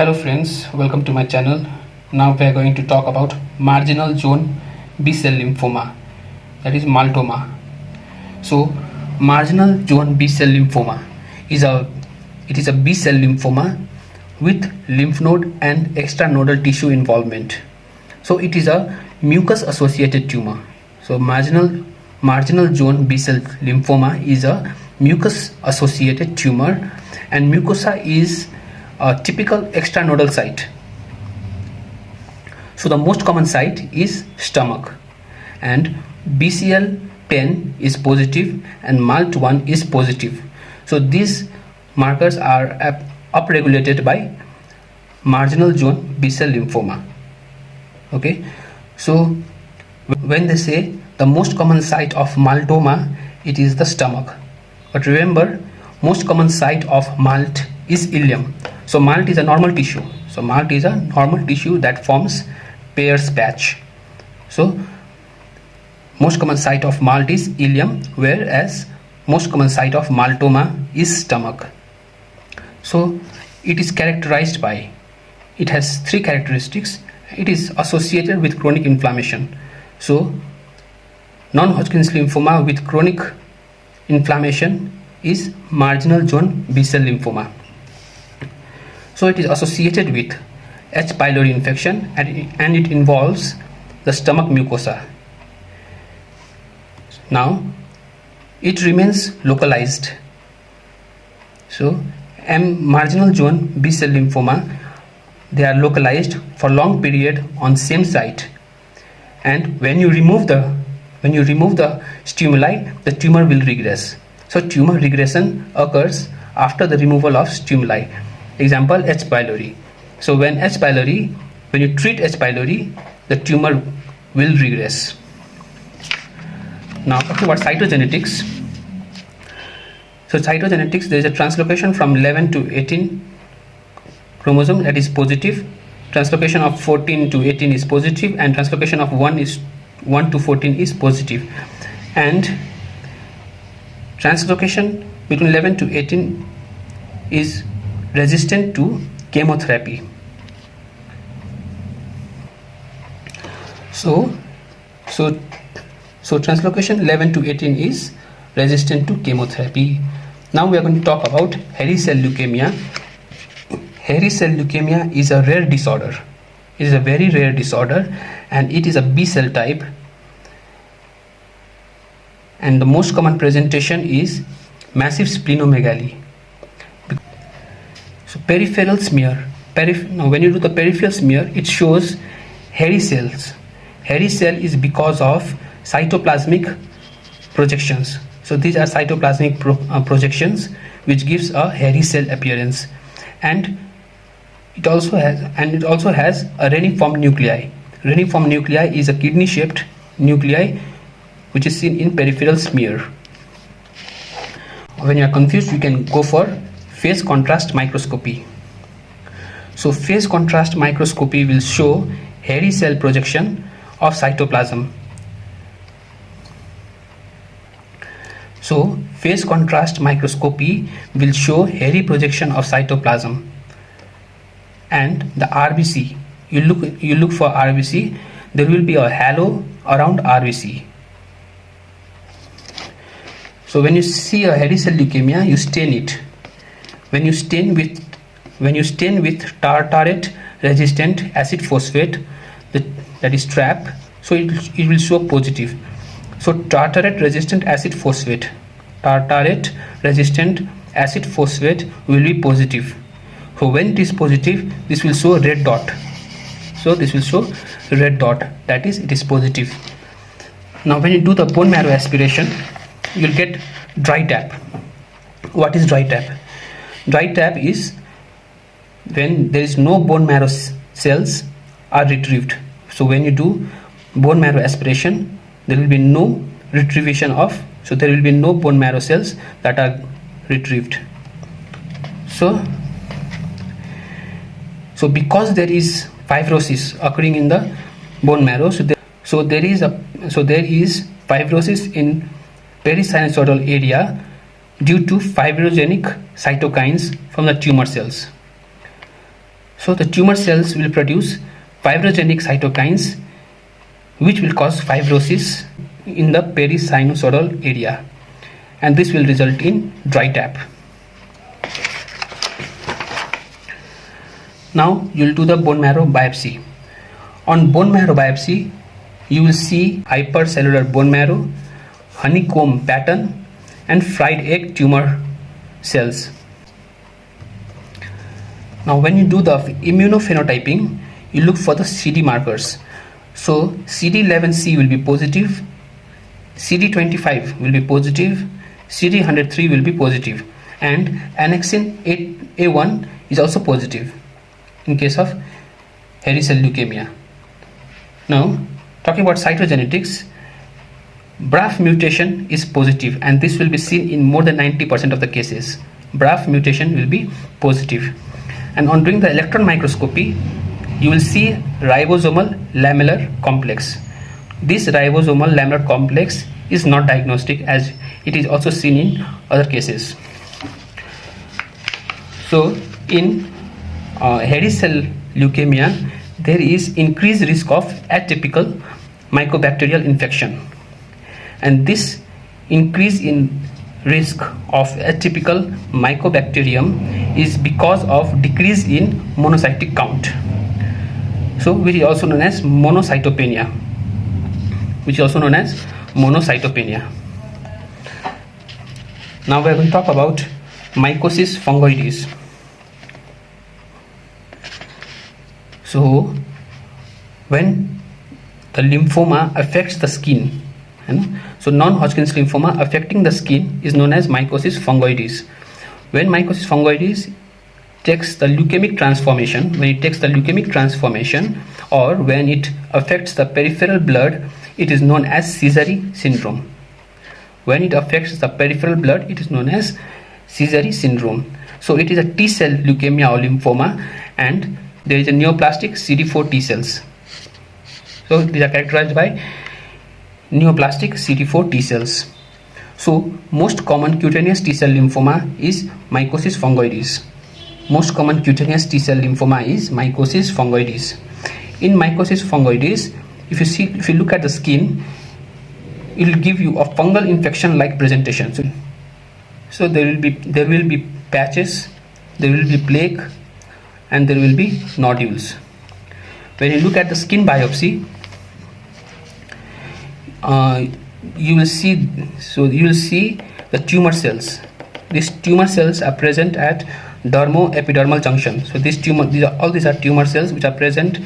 Hello friends, welcome to my channel. Now we are going to talk about marginal zone B-cell lymphoma, that is Maltoma. So marginal zone B-cell lymphoma is a B-cell lymphoma with lymph node and extranodal tissue involvement. So it is a mucus associated tumor. So marginal zone B-cell lymphoma is a mucus associated tumor, and mucosa is a typical extranodal site. So the most common site is stomach, and BCL 10 is positive and MALT1 is positive. So these markers are upregulated by marginal zone B-cell lymphoma. Okay, so when they say the most common site of Maltoma, it is the stomach. But remember, most common site of MALT is ileum. So MALT is a normal tissue. So MALT is a normal tissue that forms Peyer's patch. So most common site of MALT is ileum, whereas most common site of Maltoma is stomach. So it is characterized by, it has three characteristics. It is associated with chronic inflammation. So non-Hodgkin's lymphoma with chronic inflammation is marginal zone B-cell lymphoma. So it is associated with H. pylori infection, and it involves the stomach mucosa. Now it remains localized. So marginal zone B-cell lymphoma, they are localized for long period on same site, and when you remove the stimuli, the tumor will regress. So tumor regression occurs after the removal of stimuli. Example, H. pylori. So when you treat H. pylori, the tumor will regress. Now talking about cytogenetics. So cytogenetics, there is a translocation from 11 to 18 chromosome, that is positive. Translocation of 14 to 18 is positive, and translocation of 1 to 14 is positive. And translocation between 11 to 18 is resistant to chemotherapy. So translocation 11 to 18 is resistant to chemotherapy. Now we are going to talk about hairy cell leukemia. Hairy cell leukemia is a rare disorder. It is a very rare disorder, and it is a B-cell type. And the most common presentation is massive splenomegaly. So peripheral smear. Now when you do the peripheral smear, it shows hairy cells. Hairy cell is because of cytoplasmic projections. So these are cytoplasmic projections which gives a hairy cell appearance, and it also has a reniform nuclei. Reniform nuclei is a kidney-shaped nuclei which is seen in peripheral smear. When you are confused, you can go for phase contrast microscopy. So phase contrast microscopy will show hairy cell projection of cytoplasm. So phase contrast microscopy will show hairy projection of cytoplasm. And the RBC, you look for RBC, there will be a halo around RBC. So when you see a hairy cell leukemia, you stain it. When you stain with tartarate resistant acid phosphate, that is TRAP, so it will show positive. So tartarate resistant acid phosphate will be positive. So when it is positive, this will show red dot. So this will show red dot, that is, it is positive. Now when you do the bone marrow aspiration, you will get dry tap. What is dry tap? Dry tap is when there is no bone marrow cells are retrieved. So when you do bone marrow aspiration, there will be no retrievation of, so there will be no bone marrow cells that are retrieved. So because there is fibrosis occurring in the bone marrow, so there is fibrosis in perisinusoidal area due to fibrogenic cytokines from the tumor cells. So the tumor cells will produce fibrogenic cytokines which will cause fibrosis in the perisinusoidal area, and this will result in dry tap. Now you will do the bone marrow biopsy. On bone marrow biopsy, you will see hypercellular bone marrow, honeycomb pattern, and fried egg tumor cells. Now when you do the immunophenotyping, you look for the CD markers. So CD11C will be positive, CD25 will be positive, CD103 will be positive, and annexin A1 is also positive in case of hairy cell leukemia. Now talking about cytogenetics, BRAF mutation is positive, and this will be seen in more than 90% of the cases. BRAF mutation will be positive. And on doing the electron microscopy, you will see ribosomal lamellar complex. This ribosomal lamellar complex is not diagnostic, as it is also seen in other cases. So in hairy cell leukemia, there is increased risk of atypical mycobacterial infection, and this increase in risk of atypical mycobacterium is because of decrease in monocytic count, so which is also known as monocytopenia, Now we are going to talk about Mycosis Fungoides. So when the lymphoma affects the skin, so non-Hodgkin's lymphoma affecting the skin is known as Mycosis Fungoides. When Mycosis Fungoides takes the leukemic transformation, or when it affects the peripheral blood, it is known as Sézary syndrome. When it affects the peripheral blood, it is known as Sézary syndrome. So it is a T-cell leukemia or lymphoma, and there is a neoplastic CD4 T cells. So these are characterized by neoplastic CD4 T cells. So most common cutaneous T cell lymphoma is Mycosis Fungoides. In Mycosis Fungoides, if you look at the skin, it will give you a fungal infection like presentation. So there will be patches, there will be plaque, and there will be nodules. When you look at the skin biopsy, you will see the tumor cells. These tumor cells are present at dermo-epidermal junction. So all these are tumor cells which are present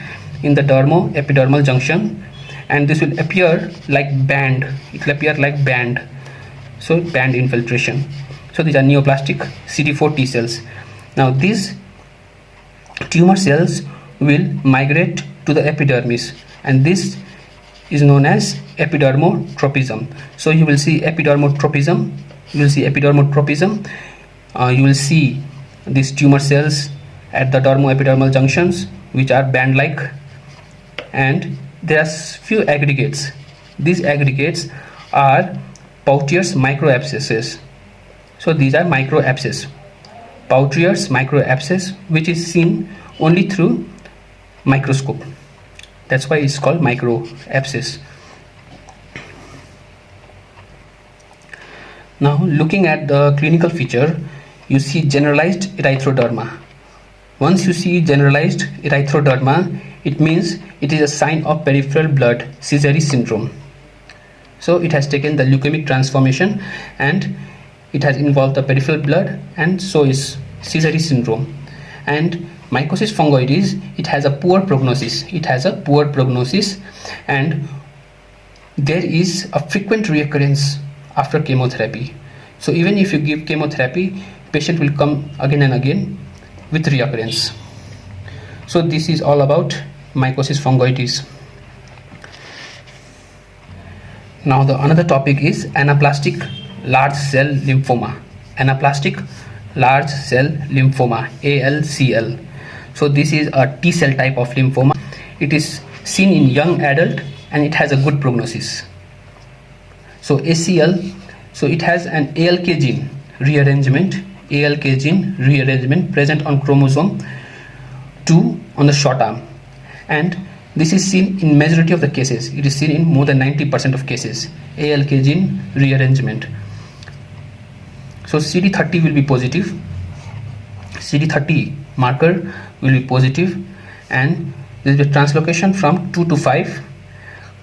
in the dermo-epidermal junction, and this will appear like band. It will appear like band. So band infiltration. So these are neoplastic CD4 T cells. Now these tumor cells will migrate to the epidermis, and this is known as epidermotropism. So you will see epidermotropism. You will see these tumor cells at the dermo-epidermal junctions, which are band-like, and there are few aggregates. These aggregates are Poutier's microabscesses. So these are microabscess. Poutier's microabscess, which is seen only through microscope. That's why it's called microabscess. Now looking at the clinical feature, you see generalized erythroderma. Once you see generalized erythroderma, it means it is a sign of peripheral blood Sézary syndrome. So it has taken the leukemic transformation and it has involved the peripheral blood, and so is Sézary syndrome. And Mycosis Fungoides, it has a poor prognosis. And there is a frequent recurrence after chemotherapy. So even if you give chemotherapy, patient will come again and again with recurrence. So this is all about Mycosis Fungoides. Now the another topic is anaplastic large cell lymphoma. ALCL. So this is a T cell type of lymphoma. It is seen in young adult and it has a good prognosis. So ACL, so it has an ALK gene rearrangement present on chromosome 2 on the short arm, and this is seen in majority of the cases. It is seen in more than 90% of cases. ALK gene rearrangement. So CD30 will be positive, CD30 marker will be positive, and there is a translocation from 2 to 5.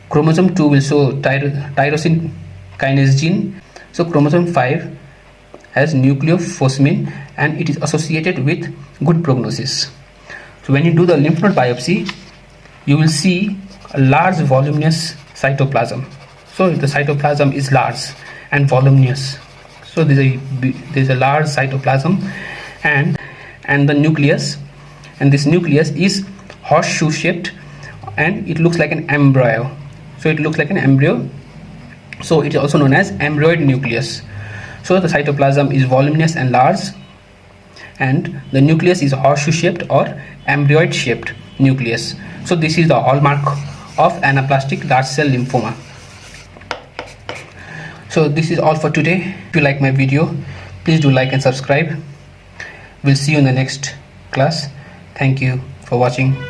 Chromosome 2 will show tyrosine kinase gene. So chromosome 5 has nucleophosmin and it is associated with good prognosis. So when you do the lymph node biopsy, you will see a large voluminous cytoplasm. So the cytoplasm is large and voluminous. So there's a large cytoplasm and the nucleus, and this nucleus is horseshoe shaped and it looks like an embryo. So it looks like an embryo. So it is also known as embryoid nucleus. So the cytoplasm is voluminous and large, and the nucleus is horseshoe shaped or embryoid shaped nucleus. So this is the hallmark of anaplastic large cell lymphoma. So this is all for today. If you like my video, please do like and subscribe. We'll see you in the next class. Thank you for watching.